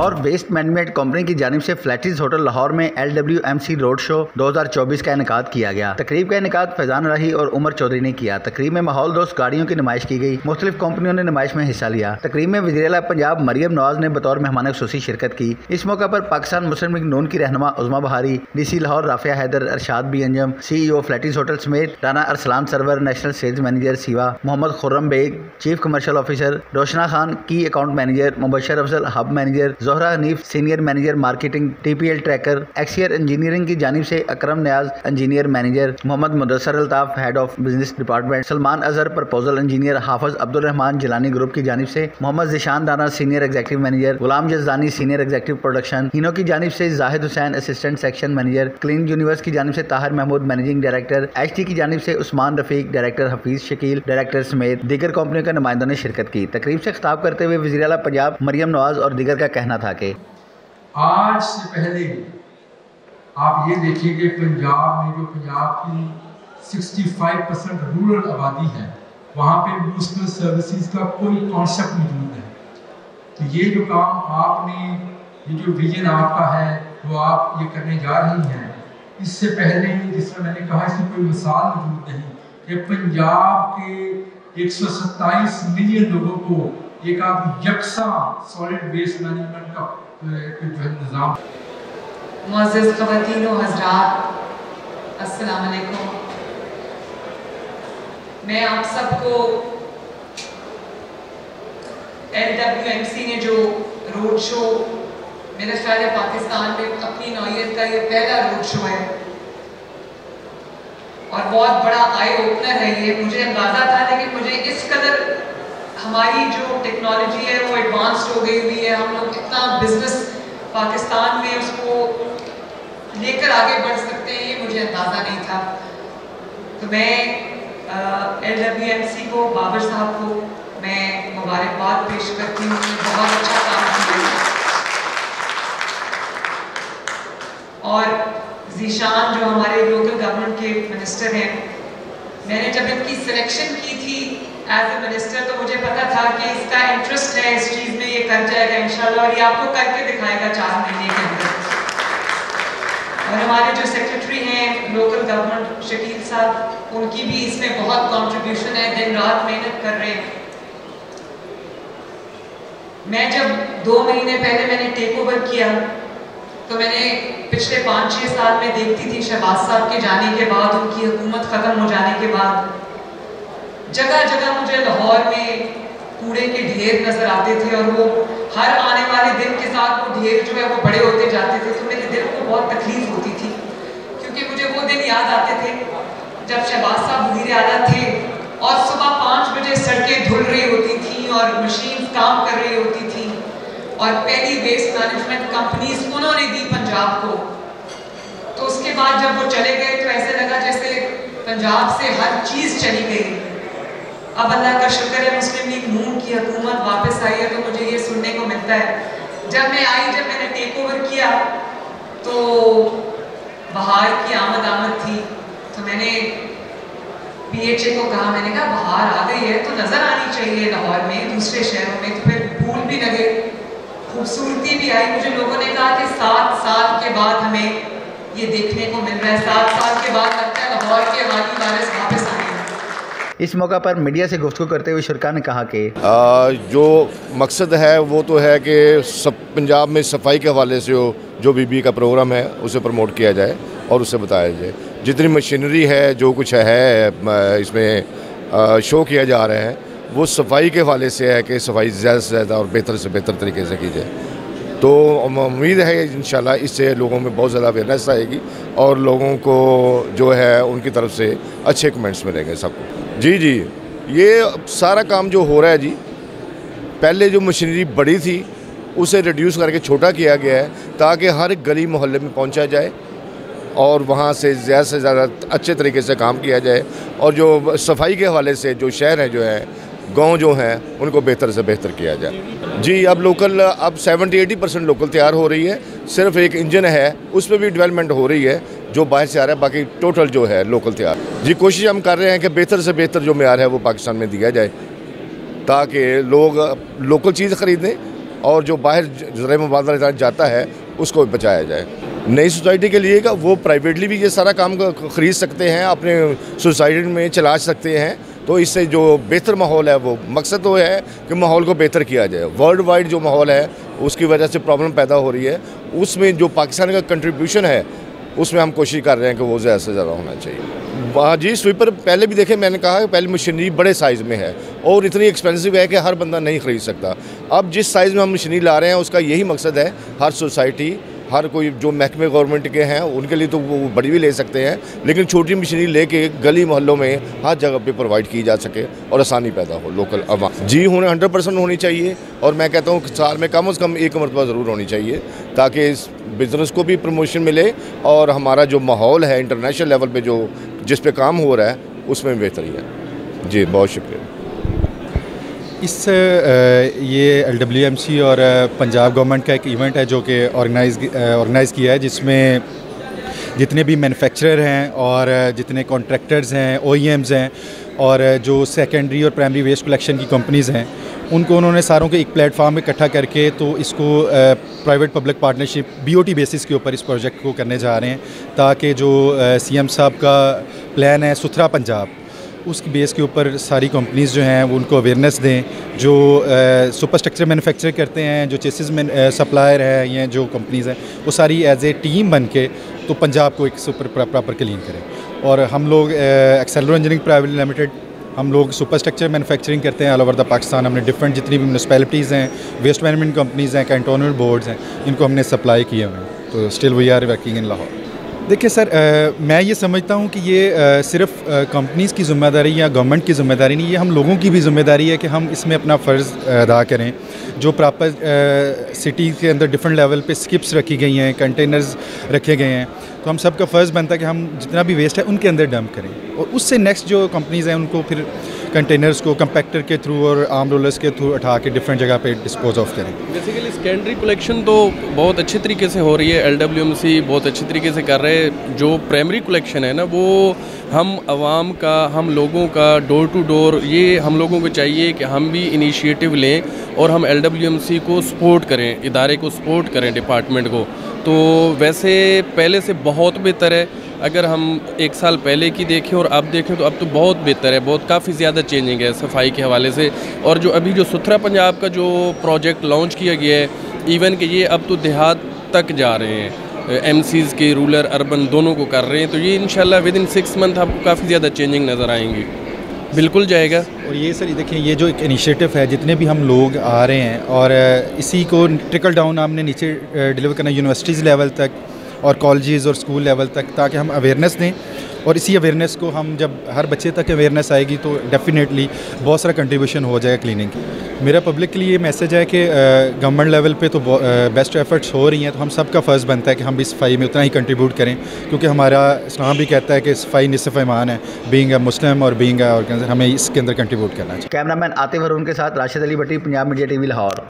Lahore waste management company की जानिब से फ्लैटिस होटल लाहौर में LWMC रोड शो 2024 का इनेकाद किया गया। तकरीब का इनेकाद फैजान राही और उमर चौधरी ने किया। तकरीब में माहौल दोस्त गाड़ियों की नुमाइश की गई। मुख्तलिफ कंपनियों ने नुमाइश में हिस्सा लिया। तकरीब में वज़ीर-ए-आला पंजाब मरियम नवाज ने बतौर मेहमान खुसूसी शिरकत की। इस मौका पर पाकिस्तान मुस्लिम लीग नून की रहनुमा Uzma Bahari, DC Lahore Rafia Haider, Arshad B Anjum, CEO Flatties hotel समेत Rana Arsalan Sarwar, national sales manager सीवा, Mohammad Khurram Baig, chief commercial officer, Roshna Khan की account manager, Mubashar Afzal hub manager, Zohra Hanif senior manager marketing TPL Trakker, एक्सियर इंजीनियरिंग की जानिब से Akram Niaz engineer manager, Mohammad Mudassar Altaf head of business department, Salman Azhar proposal engineer, Hafiz Abdul Rehman Jilani group की जानिब से Mohammad Zeeshan Dana senior executive manager, Ghulam Jazdani senior executive production, Hino की जानिब से Zahid Hussain assistant section manager, clean universe की जानिब से Tahir Mahmood managing director, HT की जानिब से उस्मान रफीक डायरेक्टर, हफीज शकील डायरेक्टर समेत दीगर कंपनियों के नुमाइंदों ने शिरकत की। तकरीब से खिताब करते हुए वज़ीर-ए-आला पंजाब मरियम नवाज और दीगर का कहना था कि आज से पहले आप ये देखिए कि पंजाब में जो पंजाब की 65% रूरल आबादी है, वहाँ पे म्यूनिसिपल सर्विसेज का कोई कॉन्सेप्ट मौजूद है। तो ये जो काम आपने, ये जो विजन आपका है, वो आप ये करने जा रही हैं, इससे पहले जिस तरह मैंने कहा इसकी कोई मिसाल मौजूद नहीं कि पंजाब के 127 मिलियन लोगों को एक आप यकसा सॉलिड वेस्ट मैनेजमेंट का जो है निज़ाम। मुअज़्ज़िज़ ख़वातीन व हज़रात, अस्सलाम वालेकुम। मैं आप सबको LWMC ने जो रोड शो, मेरा ख्याल है पाकिस्तान में अपनी नौइयत का ये पहला रोड शो है और बहुत बड़ा आई ओपनर है ये। मुझे अंदाज़ा था, लेकिन मुझे इस कदर हमारी जो टेक्नोलॉजी है वो एडवांस्ड हो गई हुई है, हम लोग इतना बिजनेस पाकिस्तान में उसको लेकर आगे बढ़ सकते हैं, ये मुझे अंदाज़ा नहीं था। तो मैं LWMC को, बाबर साहब को मैं मुबारकबाद पेश करती हूँ। बहुत अच्छा काम किया और ज़ीशान जो हमारे लोकल गवर्नमेंट के मिनिस्टर हैं, मैंने जब इनकी सिलेक्शन की थी एज ए मिनिस्टर तो मुझे पता था कि इसका इंटरेस्ट है इस चीज़ में, ये कर जाएगा इंशाल्लाह और ये आपको करके दिखाएगा 4 महीने के अंदर। और हमारे जो सेक्रेटरी हैं लोकल गवर्नमेंट शकील साहब, उनकी भी इसमें बहुत कंट्रीब्यूशन है, दिन रात मेहनत कर रहे हैं। मैं जब 2 महीने पहले मैंने टेक ओवर किया तो मैंने पिछले 5-6 साल में देखती थी शहबाज साहब के जाने के बाद, उनकी हुकूमत ख़त्म हो जाने के बाद जगह जगह मुझे लाहौर में कूड़े के ढेर नजर आते थे और वो हर आने वाले दिन के साथ वो ढेर जो है वो बड़े होते जाते थे। तो मेरे दिल को बहुत तकलीफ होती थी, क्योंकि मुझे वो दिन याद आते थे जब शहबाज साहब वज़ीर-ए-आला थे और सुबह 5 बजे सड़कें धुल रही होती थी और मशीन काम कर रही होती थी और पहली वेस्ट मैनेजमेंट कंपनीज उन्होंने दी पंजाब को। तो उसके बाद जब वो चले गए तो ऐसे लगा जैसे पंजाब से हर चीज़ चली गई। अब अल्लाह का शुक्र है मुस्लिम लीग नून की हुकूमत वापस आई है, तो मुझे ये सुनने को मिलता है। जब मैंने टेक ओवर किया तो बहार की आमद थी, तो मैंने PHA को कहा, मैंने कहा बहार आ गई है तो नज़र आनी चाहिए लाहौर में, दूसरे शहरों में। तो फिर फूल भी लगे, खूबसूरती भी आई। मुझे लोगों ने कहा कि 7 साल के बाद हमें ये देखने को मिल रहा है, 7 साल के बाद लगता है लाहौर के वाली वारिस वापस आए। इस मौका पर मीडिया से गुफ्तगू करते हुए शुरा ने कहा कि जो मकसद है वो तो है कि पंजाब में सफाई के हवाले से जो BB का प्रोग्राम है उसे प्रमोट किया जाए और उसे बताया जाए। जितनी मशीनरी है, जो कुछ है इसमें शो किया जा रहा है, वो सफाई के हवाले से है कि सफाई ज़्यादा से ज़्यादा और बेहतर से बेहतर तरीके से की जाए। तो उम्मीद है इंशाल्लाह इससे लोगों में बहुत ज़्यादा अवेयरनेस आएगी और लोगों को जो है उनकी तरफ से अच्छे कमेंट्स मिलेंगे सबको। जी, ये सारा काम जो हो रहा है जी, पहले जो मशीनरी बड़ी थी उसे रिड्यूस करके छोटा किया गया है ताकि हर गली मोहल्ले में पहुंचा जाए और वहां से ज़्यादा अच्छे तरीके से काम किया जाए। और जो सफाई के हवाले से जो शहर हैं, जो है गांव जो हैं, उनको बेहतर से बेहतर किया जाए। जी, अब 70-80% लोकल तैयार हो रही है। सिर्फ एक इंजन है, उस पर भी डेवलपमेंट हो रही है जो बाहर से आ रहा है, बाकी टोटल जो है लोकल तैयार। जी, कोशिश हम कर रहे हैं कि बेहतर से बेहतर जो मेयार है वो पाकिस्तान में दिया जाए ताकि लोग लोकल चीज़ ख़रीदें और जो बाहर ज़राए मुबादला जाता है उसको बचाया जाए। नई सोसाइटी के लिए का वो प्राइवेटली भी ये सारा काम ख़रीद सकते हैं, अपने सोसाइटी में चला सकते हैं, तो इससे जो बेहतर माहौल है, वो मकसद तो है कि माहौल को बेहतर किया जाए। वर्ल्ड वाइड जो माहौल है उसकी वजह से प्रॉब्लम पैदा हो रही है, उसमें जो पाकिस्तान का कंट्रीब्यूशन है उसमें हम कोशिश कर रहे हैं कि वो ज़्यादा से ज़्यादा होना चाहिए। हाँ जी, स्वीपर पहले भी देखे, मैंने कहा कि पहले मशीनरी बड़े साइज़ में है और इतनी एक्सपेंसिव है कि हर बंदा नहीं ख़रीद सकता। अब जिस साइज़ में हम मशीनरी ला रहे हैं उसका यही मकसद है, हर सोसाइटी, हर कोई जो महकमे गवर्नमेंट के हैं उनके लिए तो वो बड़ी भी ले सकते हैं, लेकिन छोटी मशीनरी लेके गली मोहल्लों में हर जगह पे प्रोवाइड की जा सके और आसानी पैदा हो लोकल आवाम। जी होने 100% होनी चाहिए, और मैं कहता हूँ साल में कम से कम एक मरतबा ज़रूर होनी चाहिए, ताकि इस बिज़नेस को भी प्रमोशन मिले और हमारा जो माहौल है इंटरनेशनल लेवल पे जो जिस पे काम हो रहा है उसमें बेहतरी है। जी बहुत शुक्रिया। ये LWMC और पंजाब गवर्नमेंट का एक इवेंट है जो कि ऑर्गेनाइज़ किया है, जिसमें जितने भी मैन्युफैक्चरर हैं और जितने कॉन्ट्रैक्टर्स हैं, OEMs हैं और जो सेकेंडरी और प्राइमरी वेस्ट कलेक्शन की कंपनीज़ हैं, उनको उन्होंने सारों को एक प्लेटफार्म में इकट्ठा करके तो इसको private public partnership BOT basis के ऊपर इस प्रोजेक्ट को करने जा रहे हैं, ताकि जो CM साहब का प्लान है सुथरा पंजाब, उसकी बेस के ऊपर सारी कंपनीज़ जो हैं वो उनको अवेयरनेस दें, जो सुपर स्ट्रक्चर मैन्युफैक्चर करते हैं, जो चेसिस में सप्लायर हैं, या जो कंपनीज़ हैं, वो सारी एज ए टीम बन के तो पंजाब को एक सुपर प्रॉपर क्लीन करें। और हम लोग एक्सेलरो इंजीनियरिंग प्राइवेट लिमिटेड, हम लोग सुपर स्ट्रक्चर मैन्युफैक्चरिंग करते हैं ऑल ओवर द पाकिस्तान। हमने डिफरेंट जितनी भी म्यूनसिपैलिटीज़ हैं, वेस्ट मैनेजमेंट कंपनीज़ हैं, कैंटोनमेंट बोर्ड्स हैं, इनको हमने सप्लाई किए हुए हैं। तो still we are working in Lahore. देखिए सर, मैं ये समझता हूँ कि ये सिर्फ कंपनीज़ की ज़िम्मेदारी या गवर्नमेंट की ज़िम्मेदारी नहीं, ये हम लोगों की भी ज़िम्मेदारी है कि हम इसमें अपना फ़र्ज़ अदा करें। जो प्रॉपर सिटी के अंदर डिफरेंट लेवल पे स्किप्स रखी गई हैं, कंटेनर्स रखे गए हैं, तो हम सबका फ़र्ज़ बनता है कि हम जितना भी वेस्ट है उनके अंदर डंप करें, और उससे नेक्स्ट जो कंपनीज़ हैं उनको फिर कंटेनर्स को कंपैक्टर के थ्रू और आर्म रोलर्स के थ्रू उठा के डिफरेंट जगह पे डिस्पोज ऑफ करें। बेसिकली सेकेंडरी कलेक्शन तो बहुत अच्छी तरीके से हो रही है, LWMC बहुत अच्छी तरीके से कर रहे हैं। जो प्राइमरी कलेक्शन है ना, वो हम आवाम का, हम लोगों का डोर टू डोर, ये हम लोगों को चाहिए कि हम भी इनिशिएटिव लें और हम LWMC को सपोर्ट करें, इदारे को सपोर्ट करें, डिपार्टमेंट को। तो वैसे पहले से बहुत बेहतर है, अगर हम एक साल पहले की देखें और अब देखें तो अब तो बहुत बेहतर है, बहुत काफ़ी ज़्यादा चेंजिंग है सफाई के हवाले से। और जो अभी जो सुथरा पंजाब का जो प्रोजेक्ट लॉन्च किया गया है, इवन कि ये अब तो देहात तक जा रहे हैं, MCs के रूरल अर्बन दोनों को कर रहे हैं, तो ये इंशाल्लाह विद इन 6 मंथ आपको काफ़ी ज़्यादा चेंजिंग नज़र आएंगी। बिल्कुल जाएगा। और ये सर देखिए, ये जो एक इनिशिएटिव है, जितने भी हम लोग आ रहे हैं और इसी को ट्रिकल डाउन हमने नीचे डिलीवर करना यूनिवर्सिटीज़ लेवल तक और कॉलेजेस और स्कूल लेवल तक, ताकि हम अवेयरनेस दें। और इसी अवेयरनेस को हम जब हर बच्चे तक अवेयरनेस आएगी तो डेफिनेटली बहुत सारा कंट्रीब्यूशन हो जाएगा क्लीनिंग की। मेरा पब्लिक के लिए ये मैसेज है कि गवर्नमेंट लेवल पे तो बेस्ट एफर्ट्स हो रही हैं, तो हम सब का फ़र्ज़ बनता है कि हम भी सफाई में उतना ही कंट्रीब्यूट करें, क्योंकि हमारा इस्लाम भी कहता है कि सफाई निसफ़ ईमान है, बीइंग अ मुस्लिम और बीइंग अ ऑर्गेनाइजर, हमें इसके अंदर कंट्रीब्यूट करना चाहिए। कैमरामैन आतिफ अरुण के साथ राशिद अली भट्टी, पंजाब मीडिया TV लाहौर।